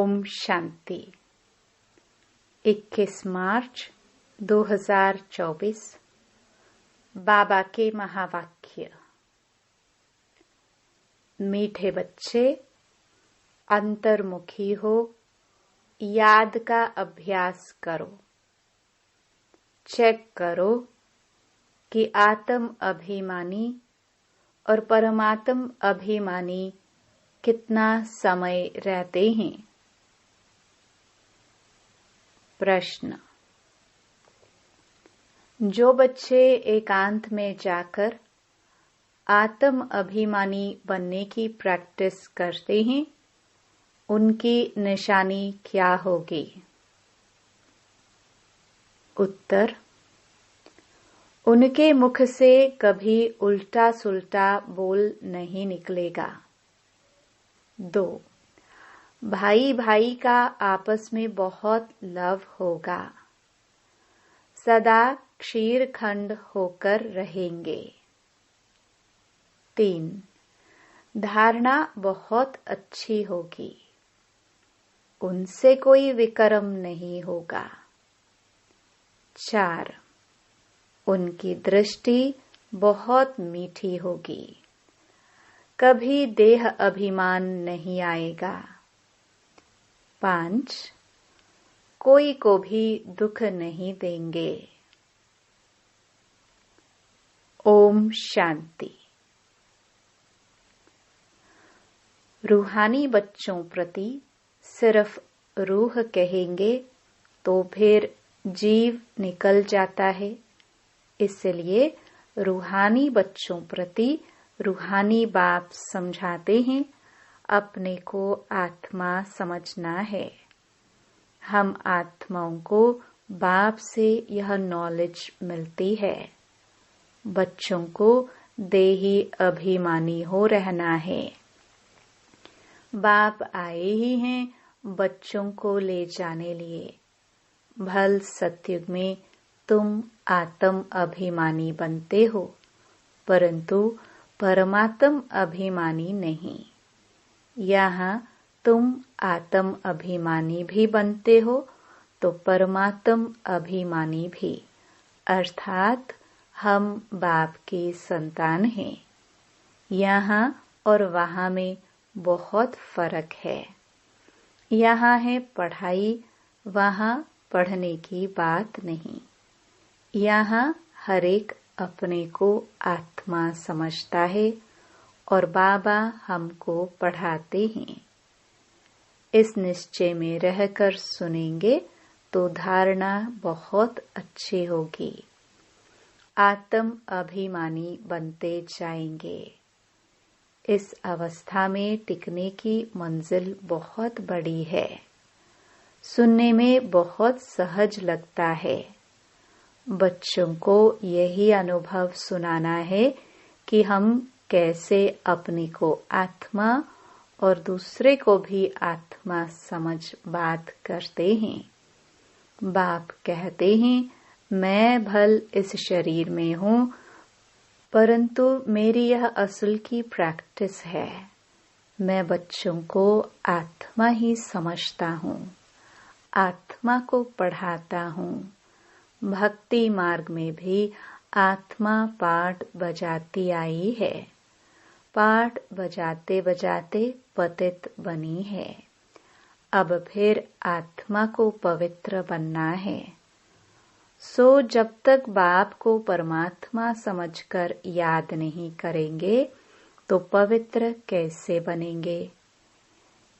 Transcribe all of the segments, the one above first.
ओम शांति। 21 मार्च 2024 बाबा के महावाक्य। मीठे बच्चे, अंतर्मुखी हो, याद का अभ्यास करो। चेक करो कि आत्म अभिमानी और परमात्म अभिमानी कितना समय रहते हैं। प्रश्न। जो बच्चे एकांत में जाकर आत्म अभिमानी बनने की प्रैक्टिस करते हैं, उनकी निशानी क्या होगी? उत्तर। उनके मुख से कभी उल्टा सुल्टा बोल नहीं निकलेगा। 2. भाई भाई का आपस में बहुत लव होगा। सदा क्षीरखंड होकर रहेंगे। 3. धारणा बहुत अच्छी होगी। उनसे कोई विकर्म नहीं होगा। 4. उनकी दृष्टि बहुत मीठी होगी। कभी देह अभिमान नहीं आएगा। 5. कोई को भी दुख नहीं देंगे। ओम शांति। रूहानी बच्चों प्रति सिर्फ रूह कहेंगे तो फिर जीव निकल जाता है। इसलिए रूहानी बच्चों प्रति रूहानी बाप समझाते हैं, अपने को आत्मा समझना है। हम आत्माओं को बाप से यह नॉलेज मिलती है। बच्चों को देही अभिमानी हो रहना है। बाप आए ही हैं बच्चों को ले जाने लिए। भल सतयुग में तुम आत्म अभिमानी बनते हो, परंतु परमात्म अभिमानी नहीं। यहाँ तुम आत्म अभिमानी भी बनते हो तो परमात्म अभिमानी भी, अर्थात हम बाप की संतान हैं। यहाँ और वहाँ में बहुत फर्क है। यहाँ है पढ़ाई, वहाँ पढ़ने की बात नहीं। यहाँ हर एक अपने को आत्मा समझता है और बाबा हमको पढ़ाते हैं। इस निश्चय में रहकर सुनेंगे तो धारणा बहुत अच्छी होगी। आत्म अभिमानी बनते जाएंगे। इस अवस्था में टिकने की मंजिल बहुत बड़ी है। सुनने में बहुत सहज लगता है। बच्चों को यही अनुभव सुनाना है कि हम कैसे अपने को आत्मा और दूसरे को भी आत्मा समझ बात करते हैं। बाप कहते हैं, मैं भल इस शरीर में हूँ, परंतु मेरी यह असल की प्रैक्टिस है। मैं बच्चों को आत्मा ही समझता हूँ, आत्मा को पढ़ाता हूँ। भक्ति मार्ग में भी आत्मा पाठ बजाती आई है। पाठ बजाते बजाते पतित बनी है। अब फिर आत्मा को पवित्र बनना है। सो जब तक बाप को परमात्मा समझकर याद नहीं करेंगे तो पवित्र कैसे बनेंगे?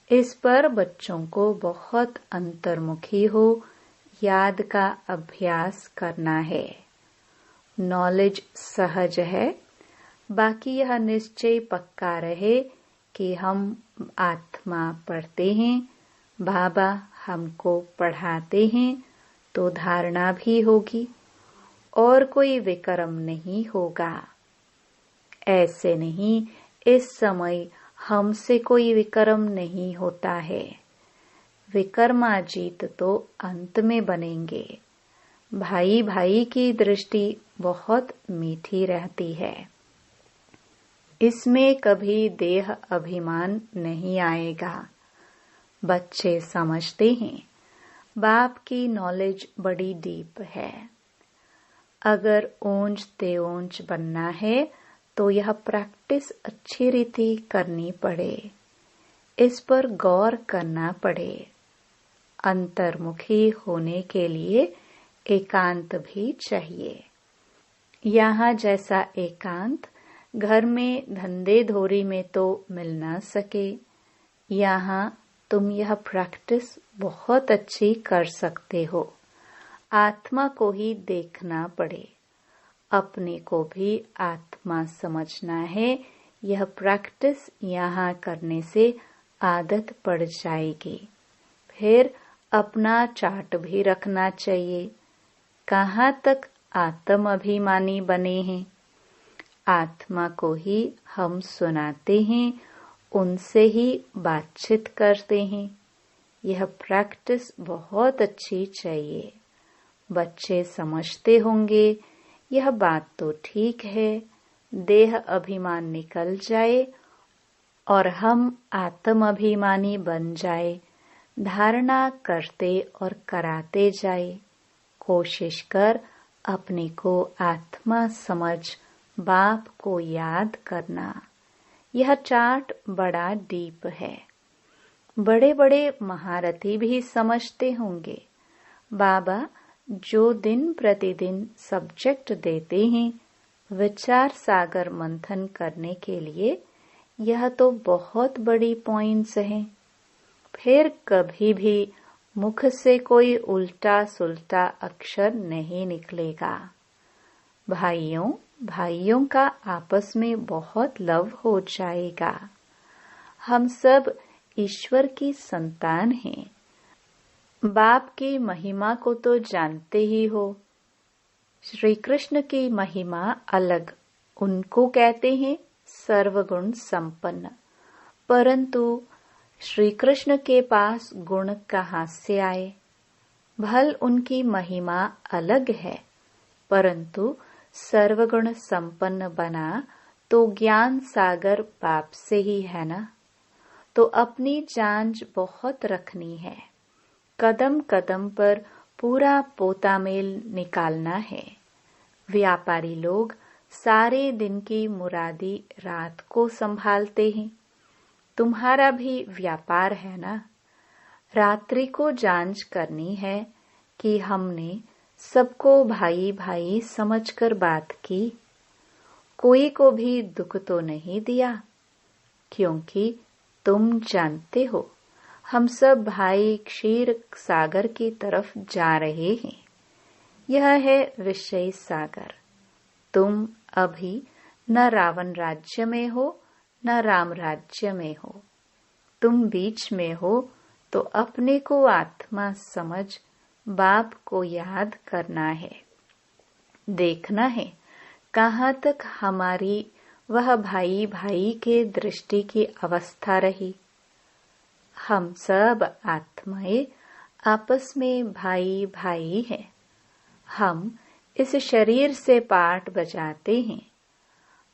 इस पर बच्चों को बहुत अंतर्मुखी हो याद का अभ्यास करना है। नॉलेज सहज है, बाकी यह निश्चय पक्का रहे कि हम आत्मा पढ़ते हैं, बाबा हमको पढ़ाते हैं, तो धारणा भी होगी और कोई विकर्म नहीं होगा। ऐसे नहीं, इस समय हमसे कोई विकर्म नहीं होता है। विकर्माजीत तो अंत में बनेंगे। भाई भाई की दृष्टि बहुत मीठी रहती है। इसमें कभी देह अभिमान नहीं आएगा। बच्चे समझते हैं बाप की नॉलेज बड़ी डीप है। अगर ऊंच ते ऊंच बनना है तो यह प्रैक्टिस अच्छी रीति करनी पड़े, इस पर गौर करना पड़े। अंतर्मुखी होने के लिए एकांत भी चाहिए। यहाँ जैसा एकांत घर में धंधे धोरी में तो मिल ना सके, यहाँ तुम यह प्रैक्टिस बहुत अच्छी कर सकते हो। आत्मा को ही देखना पड़े, अपने को भी आत्मा समझना है। यह प्रैक्टिस यहाँ करने से आदत पड़ जाएगी। फिर अपना चार्ट भी रखना चाहिए, कहाँ तक आत्म अभिमानी बने हैं। आत्मा को ही हम सुनाते हैं, उनसे ही बातचीत करते हैं। यह प्रैक्टिस बहुत अच्छी चाहिए। बच्चे समझते होंगे यह बात तो ठीक है, देह अभिमान निकल जाए और हम आत्म अभिमानी बन जाए। धारणा करते और कराते जाए। कोशिश कर अपने को आत्मा समझ बाप को याद करना। यह चार्ट बड़ा डीप है। बड़े बड़े महारथी भी समझते होंगे। बाबा जो दिन प्रतिदिन सब्जेक्ट देते हैं विचार सागर मंथन करने के लिए, यह तो बहुत बड़ी पॉइंट्स हैं। फिर कभी भी मुख से कोई उल्टा सुल्टा अक्षर नहीं निकलेगा। भाइयों का आपस में बहुत लव हो जाएगा। हम सब ईश्वर की संतान हैं। बाप की महिमा को तो जानते ही हो। श्री कृष्ण की महिमा अलग, उनको कहते हैं सर्वगुण संपन्न। परंतु श्री कृष्ण के पास गुण कहाँ से आए? भल उनकी महिमा अलग है, परंतु सर्वगुण संपन्न बना तो ज्ञान सागर बाप से ही है ना। तो अपनी जांच बहुत रखनी है। कदम कदम पर पूरा पोतामेल निकालना है। व्यापारी लोग सारे दिन की मुरादी रात को संभालते हैं। तुम्हारा भी व्यापार है ना। रात्रि को जांच करनी है कि हमने सबको भाई भाई समझकर बात की, कोई को भी दुख तो नहीं दिया, क्योंकि तुम जानते हो हम सब भाई क्षीर सागर की तरफ जा रहे हैं। यह है विषय सागर। तुम अभी न रावण राज्य में हो न राम राज्य में हो, तुम बीच में हो। तो अपने को आत्मा समझ बाप को याद करना है। देखना है कहाँ तक हमारी वह भाई भाई के दृष्टि की अवस्था रही। हम सब आत्माएं आपस में भाई भाई हैं। हम इस शरीर से पाठ बजाते हैं।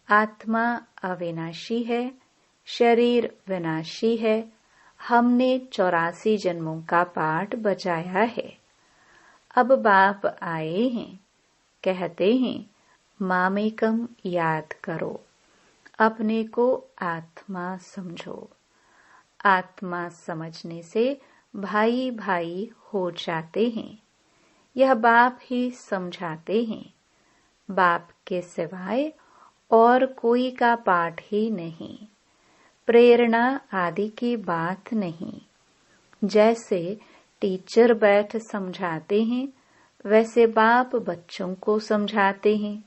आत्मा अविनाशी है, शरीर विनाशी है। हमने 84 जन्मों का पाठ बजाया है। अब बाप आए हैं, कहते हैं मामेकम याद करो, अपने को आत्मा समझो। आत्मा समझने से भाई भाई हो जाते हैं। यह बाप ही समझाते हैं। बाप के सिवाय और कोई का पाठ ही नहीं। प्रेरणा आदि की बात नहीं। जैसे टीचर बैठ समझाते हैं, वैसे बाप बच्चों को समझाते हैं।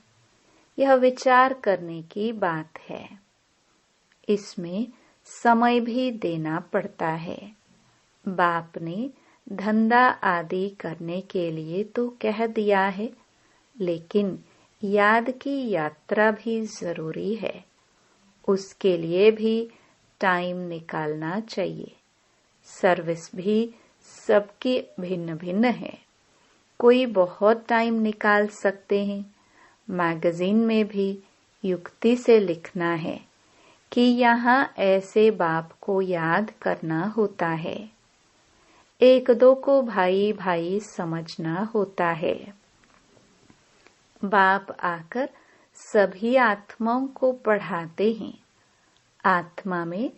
यह विचार करने की बात है। इसमें समय भी देना पड़ता है। बाप ने धंधा आदि करने के लिए तो कह दिया है, लेकिन याद की यात्रा भी जरूरी है। उसके लिए भी टाइम निकालना चाहिए। सर्विस भी सबकी भिन्न भिन्न है। कोई बहुत टाइम निकाल सकते हैं। मैगजीन में भी युक्ति से लिखना है कि यहाँ ऐसे बाप को याद करना होता है। एक दो को भाई भाई समझना होता है। बाप आकर सभी आत्माओं को पढ़ाते हैं। आत्मा में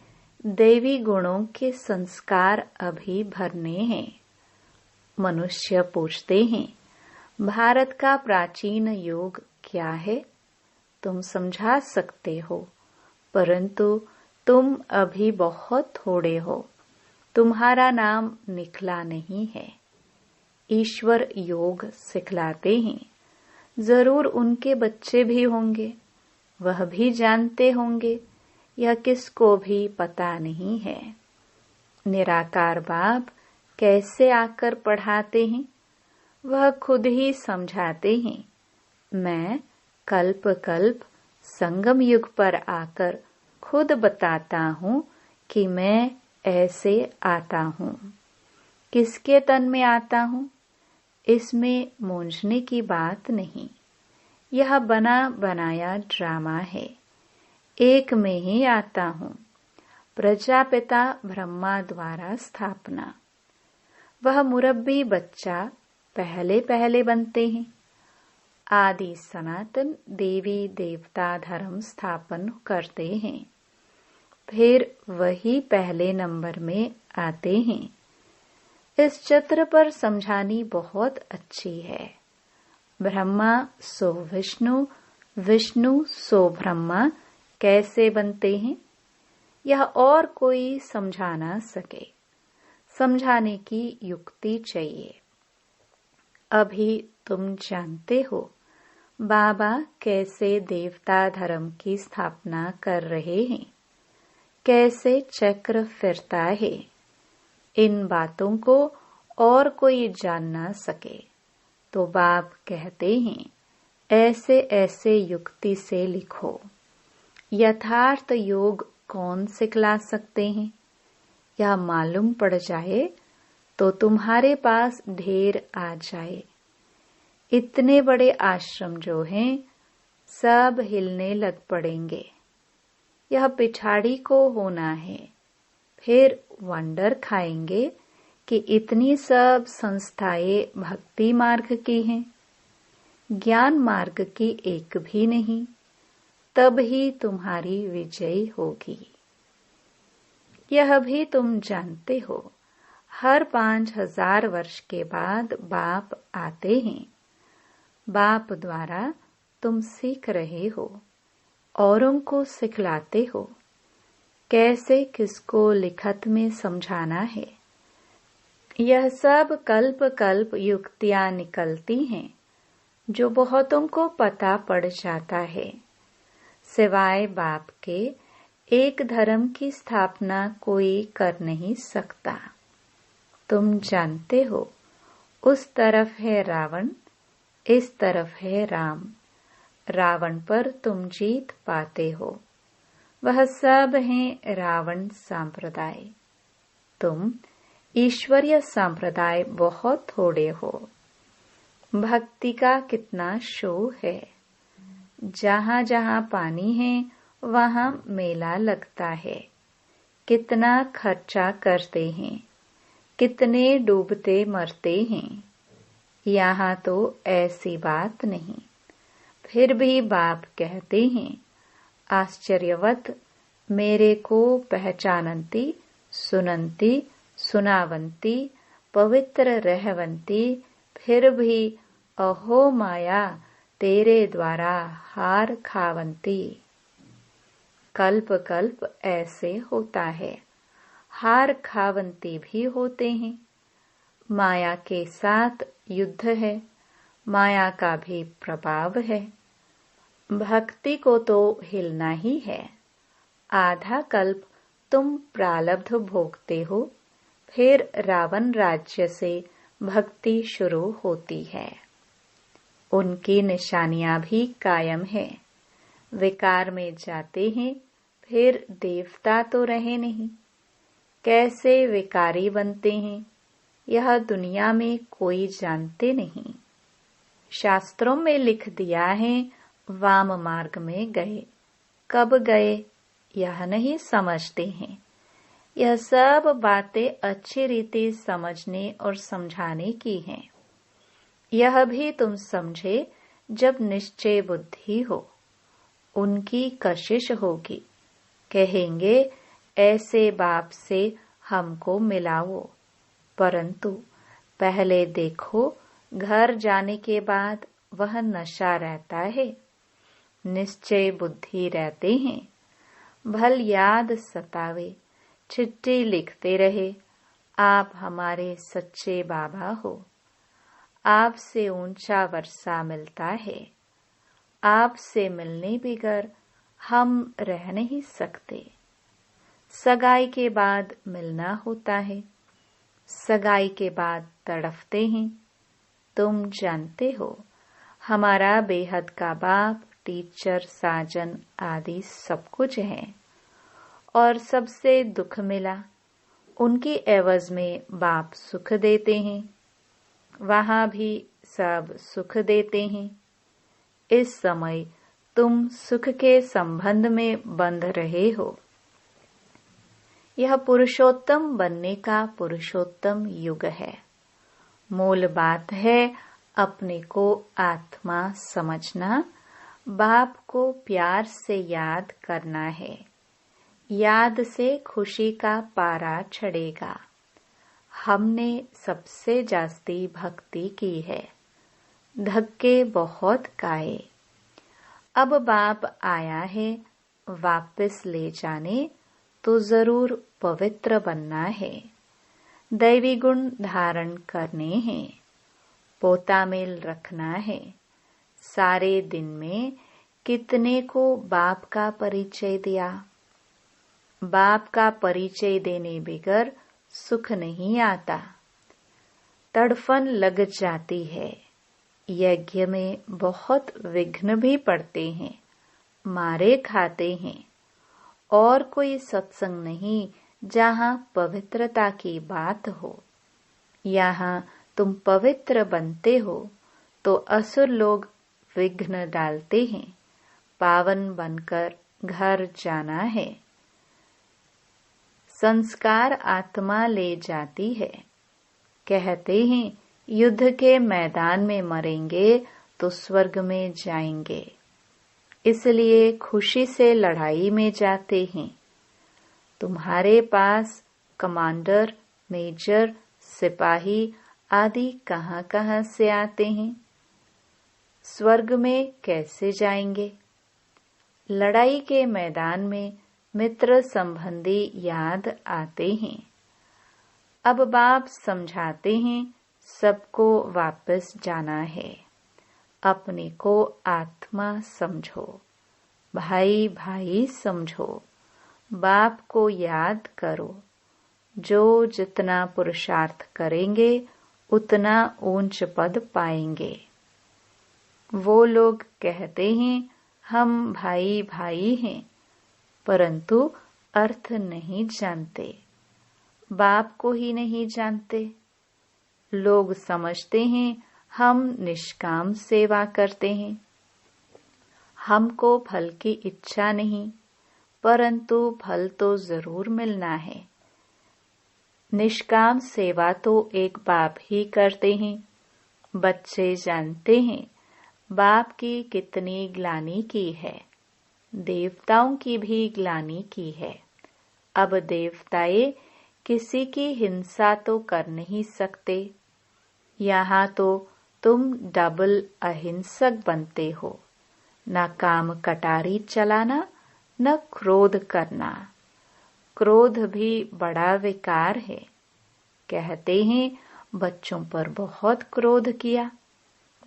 दैवी गुणों के संस्कार अभी भरने हैं। मनुष्य पूछते हैं, भारत का प्राचीन योग क्या है? तुम समझा सकते हो, परंतु तुम अभी बहुत थोड़े हो। तुम्हारा नाम निकला नहीं है। ईश्वर योग सिखलाते हैं। जरूर उनके बच्चे भी होंगे, वह भी जानते होंगे। यह किसको भी पता नहीं है। निराकार बाप कैसे आकर पढ़ाते हैं? वह खुद ही समझाते हैं। मैं कल्प कल्प संगम युग पर आकर खुद बताता हूँ कि मैं ऐसे आता हूँ। किसके तन में आता हूँ? इसमें मूंझने की बात नहीं। यह बना बनाया ड्रामा है। एक में ही आता हूँ। प्रजापिता ब्रह्मा द्वारा स्थापना। वह मुरब्बी बच्चा पहले पहले बनते हैं। आदि सनातन देवी देवता धर्म स्थापन करते हैं। फिर वही पहले नंबर में आते हैं। इस चित्र पर समझानी बहुत अच्छी है। ब्रह्मा सो विष्णु, विष्णु सो ब्रह्मा कैसे बनते हैं? यह और कोई समझा ना सके। समझाने की युक्ति चाहिए। अभी तुम जानते हो बाबा कैसे देवता धर्म की स्थापना कर रहे हैं, कैसे चक्र फिरता है। इन बातों को और कोई जान ना सके तो बाप कहते हैं, ऐसे ऐसे युक्ति से लिखो। यथार्थ योग कौन सिखला सकते हैं? यह मालूम पड़ जाए तो तुम्हारे पास ढेर आ जाए। इतने बड़े आश्रम जो हैं, सब हिलने लग पड़ेंगे। यह पिछाड़ी को होना है। फिर वंडर खाएंगे कि इतनी सब संस्थाएं भक्ति मार्ग की हैं, ज्ञान मार्ग की एक भी नहीं। तब ही तुम्हारी विजय होगी। यह भी तुम जानते हो, हर 5000 वर्ष के बाद बाप आते हैं। बाप द्वारा तुम सीख रहे हो, औरों को सिखलाते हो। कैसे किसको लिखत में समझाना है। यह सब कल्प कल्प युक्तियां निकलती हैं, जो बहुतों को पता पड़ जाता है। सिवाय बाप के एक धर्म की स्थापना कोई कर नहीं सकता। तुम जानते हो, उस तरफ है रावण, इस तरफ है राम। रावण पर तुम जीत पाते हो। वह सब हैं रावण संप्रदाय। तुम ईश्वरीय संप्रदाय बहुत थोड़े हो। भक्ति का कितना शो है। जहाँ जहाँ पानी है वहाँ मेला लगता है। कितना खर्चा करते हैं, कितने डूबते मरते हैं। यहाँ तो ऐसी बात नहीं। फिर भी बाप कहते हैं, आश्चर्यवत मेरे को पहचानंती, सुनंती, सुनावंती, पवित्र रहवंती, फिर भी अहो माया तेरे द्वारा हार खावंती। कल्प कल्प ऐसे होता है। हार खावंती भी होते हैं। माया के साथ युद्ध है। माया का भी प्रभाव है। भक्ति को तो हिलना ही है। आधा कल्प तुम प्रारब्ध भोगते हो, फिर रावण राज्य से भक्ति शुरू होती है। उनकी निशानियां भी कायम है। विकार में जाते हैं, फिर देवता तो रहे नहीं। कैसे विकारी बनते हैं, यह दुनिया में कोई जानते नहीं। शास्त्रों में लिख दिया है, वाम मार्ग में गए। कब गए यह नहीं समझते हैं। यह सब बातें अच्छी रीति समझने और समझाने की हैं। यह भी तुम समझे जब निश्चय बुद्धि हो, उनकी कशिश होगी, कहेंगे ऐसे बाप से हमको मिलाओ, परंतु पहले देखो घर जाने के बाद वह नशा रहता है, निश्चय बुद्धि रहते हैं। भल याद सतावे, चिट्ठी लिखते रहे, आप हमारे सच्चे बाबा हो। आपसे ऊंचा वर्षा मिलता है, आपसे मिलने बिगर हम रह नहीं सकते। सगाई के बाद मिलना होता है, सगाई के बाद तड़फते हैं। तुम जानते हो हमारा बेहद का बाप, टीचर, साजन आदि सब कुछ है, और सबसे दुख मिला, उनकी एवज में बाप सुख देते हैं, वहां भी सब सुख देते हैं। इस समय तुम सुख के संबंध में बंध रहे हो। यह पुरुषोत्तम बनने का पुरुषोत्तम युग है। मूल बात है अपने को आत्मा समझना, बाप को प्यार से याद करना है। याद से खुशी का पारा चढ़ेगा। हमने सबसे जास्ती भक्ति की है, धक्के बहुत खाए। अब बाप आया है वापस ले जाने, तो जरूर पवित्र बनना है, दैवी गुण धारण करने हैं, पोता मेल रखना है। सारे दिन में कितने को बाप का परिचय दिया। बाप का परिचय देने बिगर सुख नहीं आता, तड़फन लग जाती है। यज्ञ में बहुत विघ्न भी पड़ते हैं, मारे खाते हैं। और कोई सत्संग नहीं जहाँ पवित्रता की बात हो। यहाँ तुम पवित्र बनते हो तो असुर लोग विघ्न डालते हैं। पावन बनकर घर जाना है। संस्कार आत्मा ले जाती है। कहते हैं युद्ध के मैदान में मरेंगे तो स्वर्ग में जाएंगे, इसलिए खुशी से लड़ाई में जाते हैं। तुम्हारे पास कमांडर, मेजर, सिपाही आदि कहाँ से आते हैं? स्वर्ग में कैसे जाएंगे? लड़ाई के मैदान में मित्र संबंधी याद आते हैं। अब बाप समझाते हैं सबको वापस जाना है। अपने को आत्मा समझो, भाई भाई समझो, बाप को याद करो। जो जितना पुरुषार्थ करेंगे उतना ऊंच पद पाएंगे। वो लोग कहते हैं हम भाई भाई हैं, परंतु अर्थ नहीं जानते, बाप को ही नहीं जानते। लोग समझते हैं हम निष्काम सेवा करते हैं, हमको फल की इच्छा नहीं, परंतु फल तो जरूर मिलना है। निष्काम सेवा तो एक बाप ही करते हैं। बच्चे जानते हैं बाप की कितनी ग्लानि की है, देवताओं की भी ग्लानि की है। अब देवताए किसी की हिंसा तो कर नहीं सकते। यहाँ तो तुम डबल अहिंसक बनते हो, न काम कटारी चलाना न क्रोध करना। क्रोध भी बड़ा विकार है। कहते हैं बच्चों पर बहुत क्रोध किया।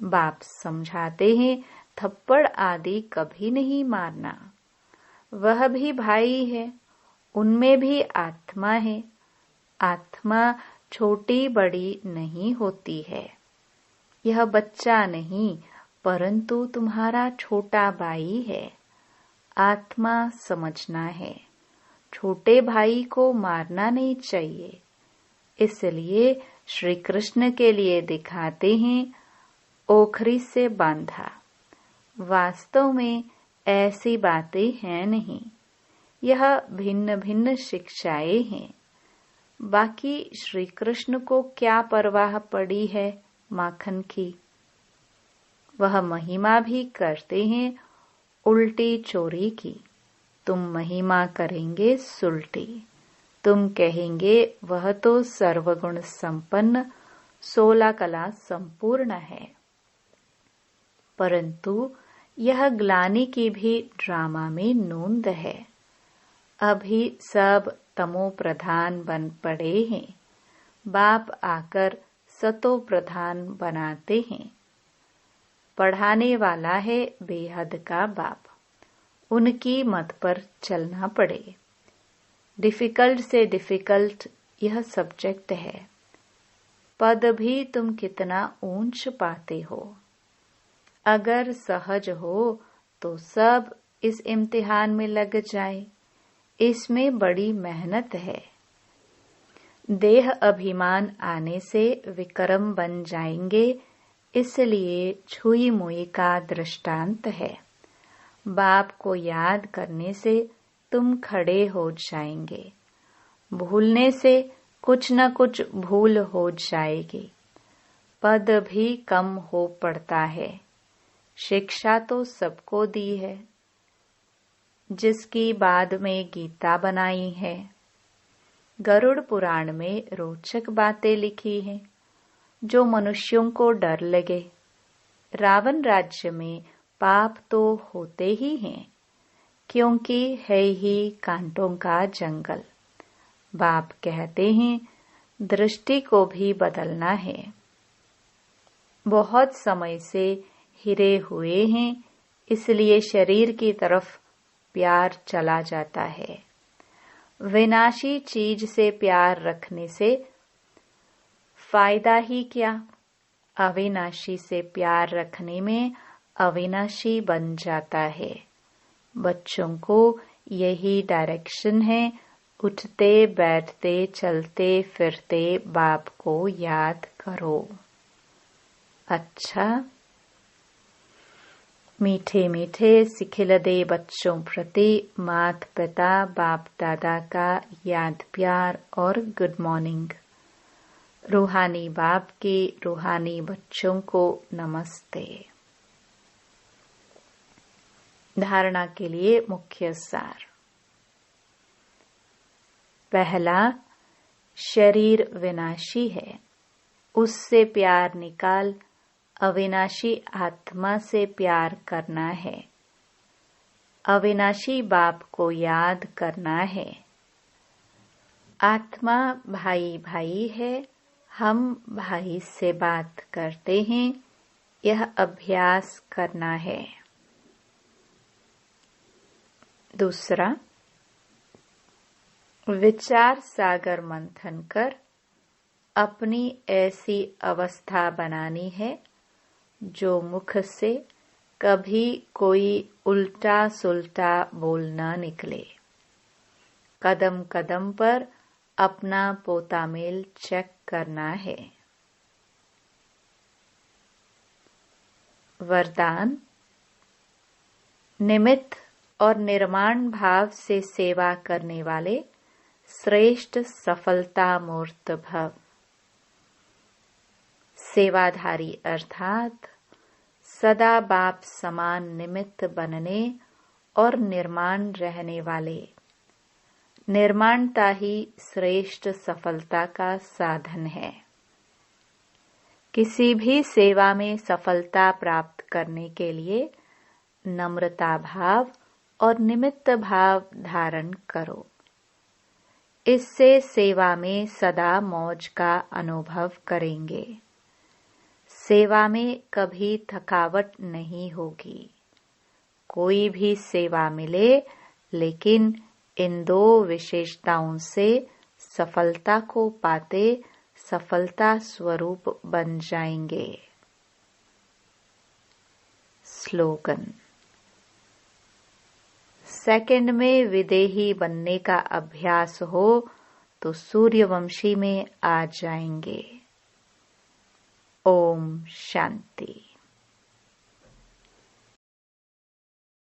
बाप समझाते हैं थप्पड़ आदि कभी नहीं मारना। वह भी भाई है, उनमें भी आत्मा है। आत्मा छोटी बड़ी नहीं होती है। यह बच्चा नहीं, परंतु तुम्हारा छोटा भाई है। आत्मा समझना है। छोटे भाई को मारना नहीं चाहिए, इसलिए श्री कृष्ण के लिए दिखाते हैं ओखरी से बांधा। वास्तव में ऐसी बातें हैं नहीं। यह भिन्न भिन्न शिक्षाएं हैं। बाकी श्री कृष्ण को क्या परवाह पड़ी है माखन की। वह महिमा भी करते हैं उल्टी चोरी की। तुम महिमा करेंगे सुलटी। तुम कहेंगे वह तो सर्वगुण संपन्न 16 कला संपूर्ण है। परंतु यह ग्लानि की भी ड्रामा में नोंद है। अभी सब तमो प्रधान बन पड़े हैं। बाप आकर सतो प्रधान बनाते हैं। पढ़ाने वाला है बेहद का बाप। उनकी मत पर चलना पड़े। डिफिकल्ट से डिफिकल्ट यह सब्जेक्ट है। पद भी तुम कितना ऊंच पाते हो। अगर सहज हो तो सब इस इम्तिहान में लग जाए। इसमें बड़ी मेहनत है। देह अभिमान आने से विक्रम बन जाएंगे, इसलिए छुई मुई का दृष्टांत है। बाप को याद करने से तुम खड़े हो जाएंगे। भूलने से कुछ न कुछ भूल हो जाएगी। पद भी कम हो पड़ता है। शिक्षा तो सबको दी है, जिसकी बाद में गीता बनाई है। गरुड़ पुराण में रोचक बातें लिखी हैं, जो मनुष्यों को डर लगे। रावण राज्य में पाप तो होते ही हैं, क्योंकि है ही कांटों का जंगल। बाप कहते हैं दृष्टि को भी बदलना है। बहुत समय से हिरे हुए हैं, इसलिए शरीर की तरफ प्यार चला जाता है। विनाशी चीज से प्यार रखने से फायदा ही क्या। अविनाशी से प्यार रखने में अविनाशी बन जाता है। बच्चों को यही डायरेक्शन है। उठते बैठते चलते फिरते बाप को याद करो। अच्छा, मीठे मीठे सिखिलदे बच्चों प्रति माता पिता बाप दादा का याद प्यार और गुड मॉर्निंग। रूहानी बाप के रूहानी बच्चों को नमस्ते। धारणा के लिए मुख्य सार। पहला, शरीर विनाशी है, उससे प्यार निकाल अविनाशी आत्मा से प्यार करना है। अविनाशी बाप को याद करना है। आत्मा भाई भाई है, हम भाई से बात करते हैं, यह अभ्यास करना है। दूसरा, विचार सागर मंथन कर अपनी ऐसी अवस्था बनानी है जो मुख से कभी कोई उल्टा सुल्टा बोल न निकले। कदम कदम पर अपना पोतामेल चेक करना है। वरदान, निमित्त और निर्माण भाव से सेवा करने वाले श्रेष्ठ सफलता मूर्त भव। सेवाधारी अर्थात सदा बाप समान निमित्त बनने और निर्माण रहने वाले। निर्माणता ही श्रेष्ठ सफलता का साधन है। किसी भी सेवा में सफलता प्राप्त करने के लिए नम्रता भाव और निमित्त भाव धारण करो। इससे सेवा में सदा मौज का अनुभव करेंगे। सेवा में कभी थकावट नहीं होगी। कोई भी सेवा मिले, लेकिन इन दो विशेषताओं से सफलता को पाते सफलता स्वरूप बन जाएंगे। स्लोगन। सेकंड में विदेही बनने का अभ्यास हो तो सूर्यवंशी में आ जाएंगे। ओम शांति।